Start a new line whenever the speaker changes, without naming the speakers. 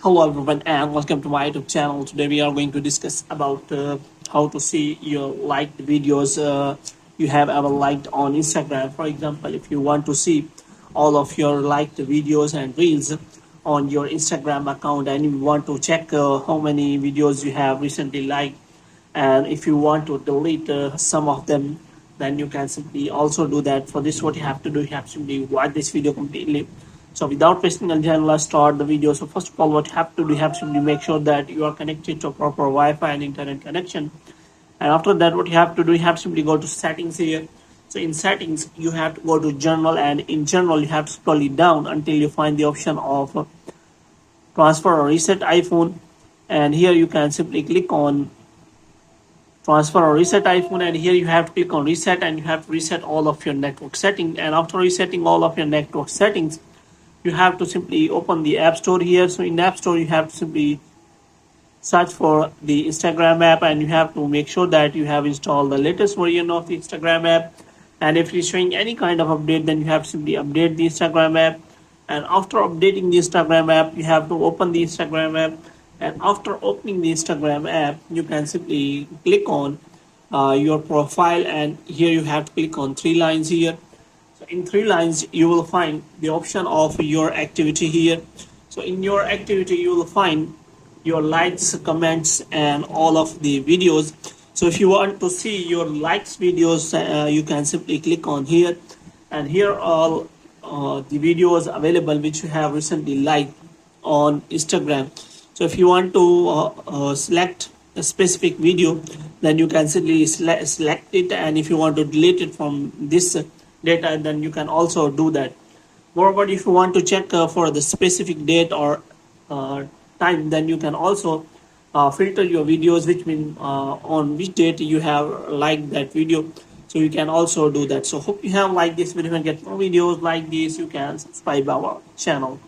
Hello everyone and welcome to my YouTube channel. Today we are going to discuss about how to see your liked videos you have ever liked on Instagram. For example, if you want to see all of your liked videos and reels on your Instagram account and you want to check how many videos you have recently liked, and if you want to delete some of them, then you can simply also do that. For this, what you have to do, you have to simply watch this video completely. So without wasting any time, let's start the video. So first of all, what you have to do, you have to make sure that you are connected to a proper Wi-Fi and internet connection. And after that, what you have to do, you have to simply go to settings here. So in settings, you have to go to general, and in general, you have to scroll it down until you find the option of transfer or reset iPhone. And here you can simply click on transfer or reset iPhone, and here you have to click on reset, and you have to reset all of your network settings. And after resetting all of your network settings, you have to simply open the App Store here. So in App Store, you have to simply search for the Instagram app, and you have to make sure that you have installed the latest version of the Instagram app. And if it's showing any kind of update, then you have to simply update the Instagram app. And after updating the Instagram app, you have to open the Instagram app. And after opening the Instagram app, you can simply click on your profile, and here you have to click on three lines here. So in three lines, you will find the option of your activity here. So in your activity, you will find your likes, comments, and all of the videos. So if you want to see your likes videos, you can simply click on here, and here are all the videos available which you have recently liked on Instagram. So if you want to select a specific video, then you can simply select it, and if you want to delete it from this data, then you can also do that. Moreover, if you want to check for the specific date or time, then you can also filter your videos, which mean on which date you have liked that video. So you can also do that. So hope you have liked this video and get more videos like this. You can subscribe our channel.